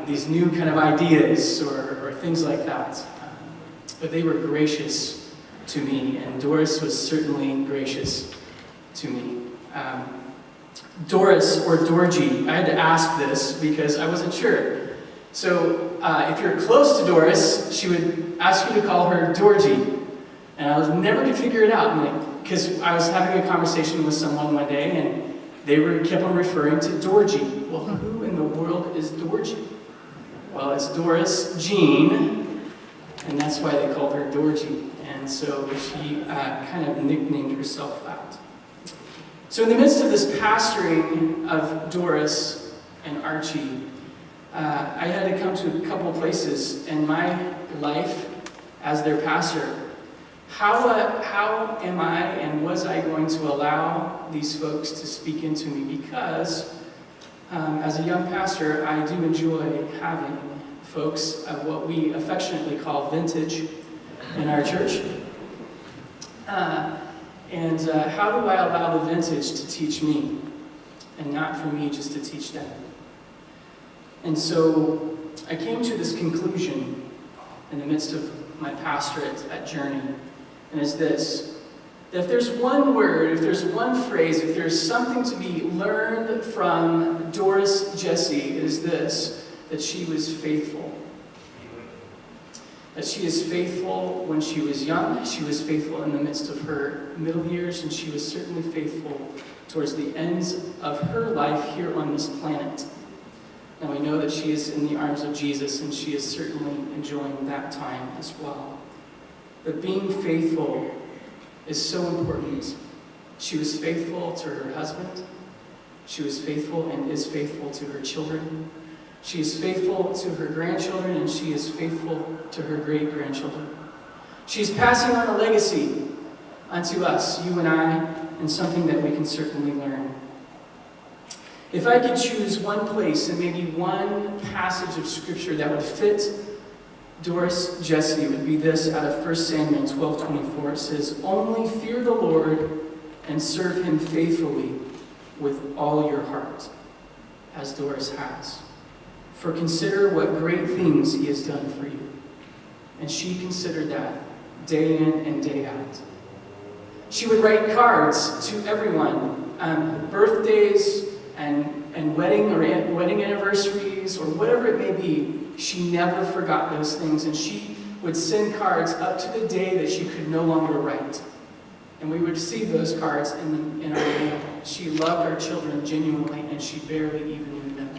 these new kind of ideas or things like that. But they were gracious to me, and Doris was certainly gracious to me. Doris, or Dorji, I had to ask this because I wasn't sure. So if you're close to Doris, she would ask you to call her Dorji. And I was never could figure it out, because I was having a conversation with someone one day, and they kept on referring to Dorji. Well, who in the world is Dorji? Well, it's Doris Jean, and that's why they called her Dorji. And so she kind of nicknamed herself that. So in the midst of this pastoring of Doris and Archie, I had to come to a couple of places in my life as their pastor. How am I and was I going to allow these folks to speak into me? Because as a young pastor, I do enjoy having folks of what we affectionately call vintage in our church. And how do I allow the vintage to teach me and not for me just to teach them? And so I came to this conclusion in the midst of my pastorate at Journey, and it's this: that if there's one word, if there's one phrase, if there's something to be learned from Doris Jessee, it is this: that she was faithful. That she is faithful when she was young, she was faithful in the midst of her middle years, and she was certainly faithful towards the ends of her life here on this planet. And we know that she is in the arms of Jesus, and she is certainly enjoying that time as well. But being faithful is so important. She was faithful to her husband. She was faithful and is faithful to her children. She is faithful to her grandchildren, and she is faithful to her great-grandchildren. She's passing on a legacy unto us, you and I, and something that we can certainly learn. If I could choose one place and maybe one passage of Scripture that would fit Doris Jessee, it would be this out of 1 Samuel 12:24. It says, "Only fear the Lord and serve him faithfully with all your heart," as Doris has. "For consider what great things he has done for you." And she considered that day in and day out. She would write cards to everyone, birthdays and wedding anniversaries, or whatever it may be. She never forgot those things, and she would send cards up to the day that she could no longer write. And we would receive those cards in our mail. She loved our children genuinely, and she barely even knew them.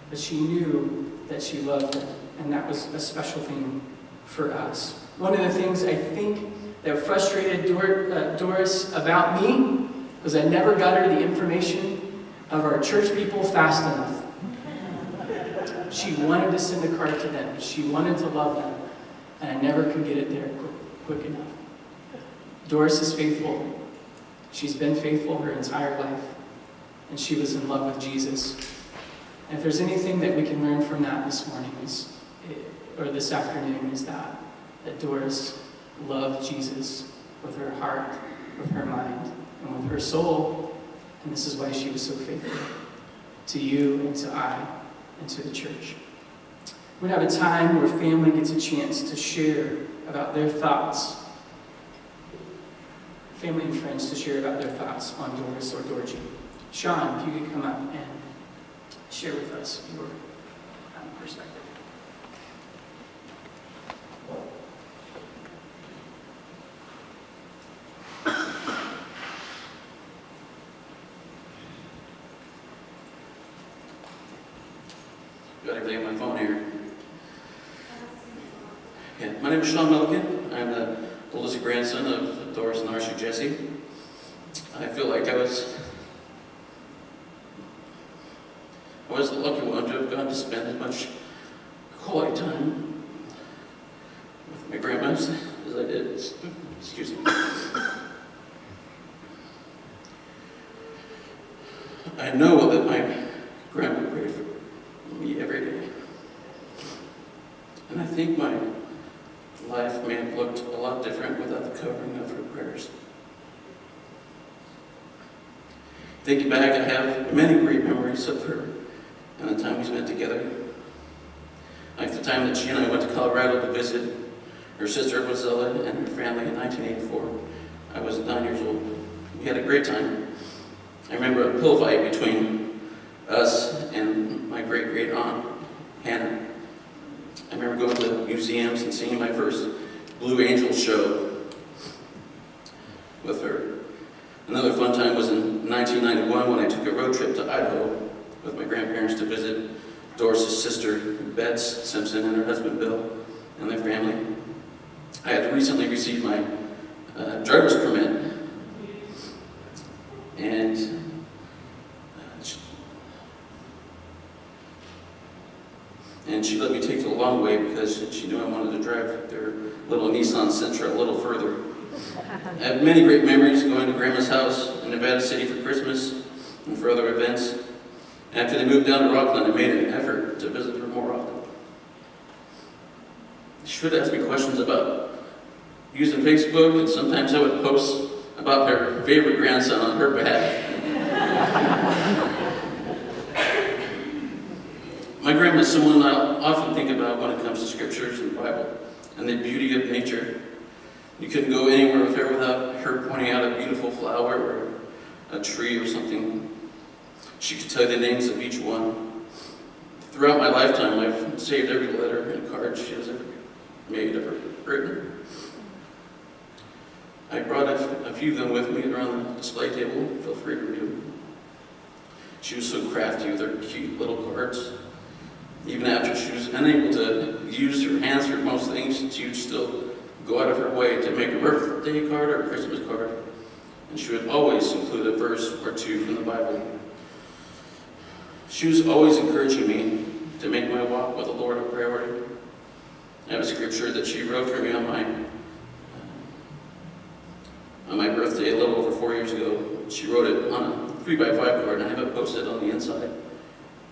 But she knew that she loved them, and that was a special thing for us. One of the things I think that frustrated Doris about me was I never got her the information of our church people fast enough. She wanted to send a card to them. She wanted to love them, and I never could get it there quick enough. Doris is faithful. She's been faithful her entire life, and she was in love with Jesus. And if there's anything that we can learn from that this morning, or this afternoon, is that Doris loved Jesus with her heart, with her mind, and with her soul. And this is why she was so faithful to you and to I and to the church. We're going to have a time where family gets a chance to share about their thoughts. Family and friends to share about their thoughts on Doris or Dorji. Sean, if you could come up and share with us your perspective. Got everything on my phone here. Yeah, my name is Sean Milliken. I'm the oldest grandson of Doris and Archie Jessee. I feel like I was the lucky one to have gone to spend as much quality time with my grandmas as I did. Excuse me. I know that my grandma prayed for me every day. And I think my life may have looked a lot different without the covering of her prayers. Thinking back, I have many great memories of her and the time we spent together. Like the time that she and I went to Colorado to visit her sister Rosella and her family in 1984. I was 9 years old. We had a great time. I remember a pillow fight between us and my great-great aunt, Hannah. I remember going to museums and seeing my first Blue Angel show with her. Another fun time was in 1991 when I took a road trip to Idaho with my grandparents to visit Doris' sister, Bets Simpson, and her husband, Bill, and their family. I had recently received my driver's permit, and she let me take it a long way because she knew I wanted to drive their little Nissan Sentra a little further. I have many great memories going to Grandma's house in Nevada City for Christmas and for other events. After they moved down to Rockland, I made an effort to visit her more often. She would ask me questions about using Facebook, and sometimes I would post about her favorite grandson on her behalf. My grandma is someone I often think about when it comes to scriptures and the Bible and the beauty of nature. You couldn't go anywhere with her without her pointing out a beautiful flower or a tree or something. She could tell you the names of each one. Throughout my lifetime, I've saved every letter and card she has ever made or written. I brought a few of them with me around the display table. Feel free to read them. She was so crafty with her cute little cards. Even after she was unable to use her hands for most things, she would still go out of her way to make a birthday card or a Christmas card. And she would always include a verse or two from the Bible. She was always encouraging me to make my walk with the Lord a priority. I have a scripture that she wrote for me on my birthday a little over 4 years ago. She wrote it on a 3x5 card, and I have it posted on the inside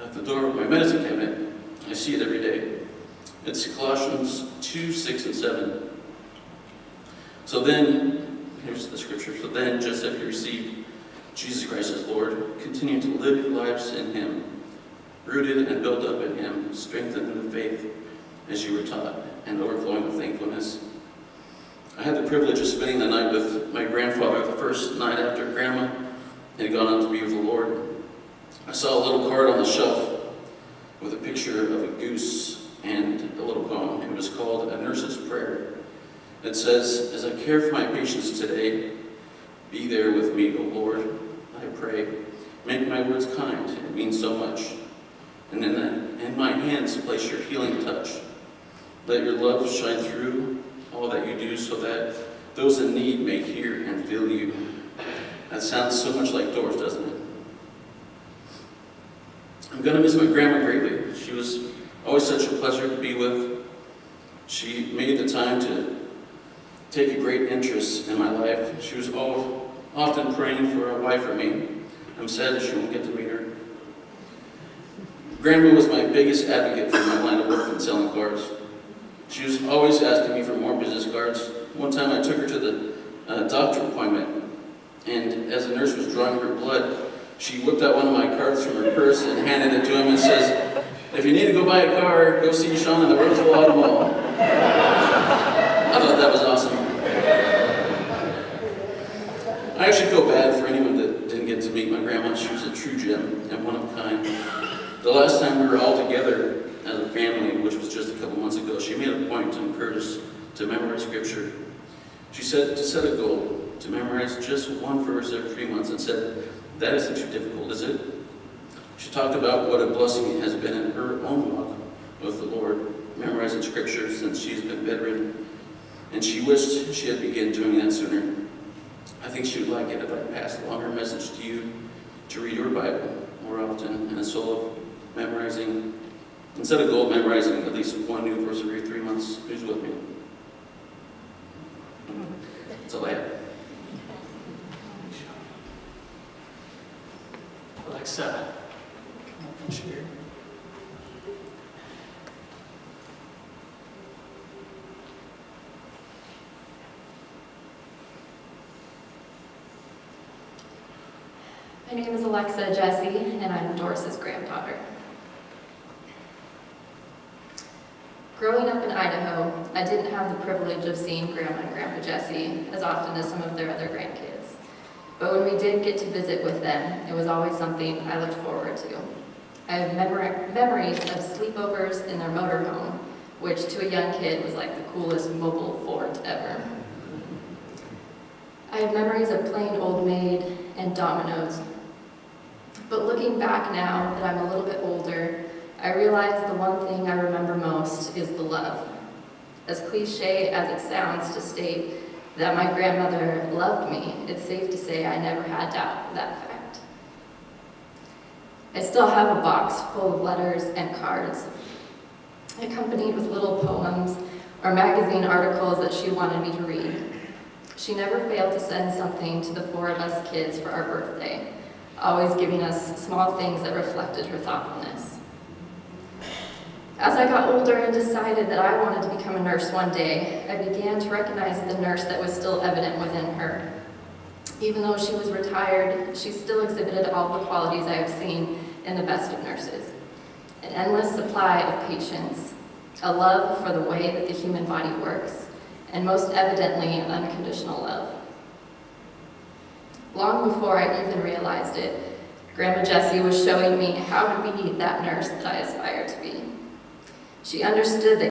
at the door of my medicine cabinet. I see it every day. It's Colossians 2, 6, and 7. So then, here's the scripture. So then, just as you received Jesus Christ as Lord, continue to live your lives in Him, rooted and built up in Him, strengthened in the faith as you were taught, and overflowing with thankfulness. I had the privilege of spending the night with my grandfather the first night after Grandma had gone on to be with the Lord. I saw a little card on the shelf with a picture of a goose and a little poem. It was called A Nurse's Prayer. It says, "As I care for my patients today, be there with me, O Lord, I pray. Make my words kind, it means so much. And in my hands place your healing touch. Let your love shine through all that you do so that those in need may hear and feel you." That sounds so much like Doris, doesn't it? I'm going to miss my grandma greatly. She was always such a pleasure to be with. She made the time to take a great interest in my life. She was often praying for a wife for me. I'm sad that she won't get to meet her. Grandma was my biggest advocate for my line of work in selling cars. She was always asking me for more business cards. One time I took her to the doctor appointment, and as the nurse was drawing her blood, she whipped out one of my cards from her purse and handed it to him and says, "If you need to go buy a car, go see Sean in the Roseville Auto Mall." I thought that was awesome. I actually feel bad for anyone that didn't get to meet my grandma. She was a true gem and one of a kind. The last time we were all together as a family, which was just a couple months ago, she made a point to encourage us to memorize scripture. She said to set a goal to memorize just one verse every 3 months, and said, "That isn't too difficult, is it?" She talked about what a blessing it has been in her own walk with the Lord, memorizing scripture since she's been bedridden, and she wished she had begun doing that sooner. I think she would like it if I passed along her message to you to read your Bible more often, and a soul of memorizing, instead of goal of memorizing at least one new verse every 3 months. Who's with me? That's all I have. Alexa, come up and share. My name is Alexa Jessee, and I'm Doris's granddaughter. Growing up in Idaho, I didn't have the privilege of seeing Grandma and Grandpa Jessee as often as some of their other grandkids. But when we did get to visit with them, it was always something I looked forward to. I have memories of sleepovers in their motorhome, which to a young kid was like the coolest mobile fort ever. I have memories of playing Old Maid and dominoes. But looking back now that I'm a little bit older, I realize the one thing I remember most is the love. As cliche as it sounds to state that my grandmother loved me, it's safe to say I never had doubt of that fact. I still have a box full of letters and cards, accompanied with little poems or magazine articles that she wanted me to read. She never failed to send something to the four of us kids for our birthday, always giving us small things that reflected her thoughtfulness. As I got older and decided that I wanted to become a nurse one day, I began to recognize the nurse that was still evident within her. Even though she was retired, she still exhibited all the qualities I have seen in the best of nurses. An endless supply of patience, a love for the way that the human body works, and most evidently, unconditional love. Long before I even realized it, Grandma Jessee was showing me how to be that nurse that I aspire to be. She understood that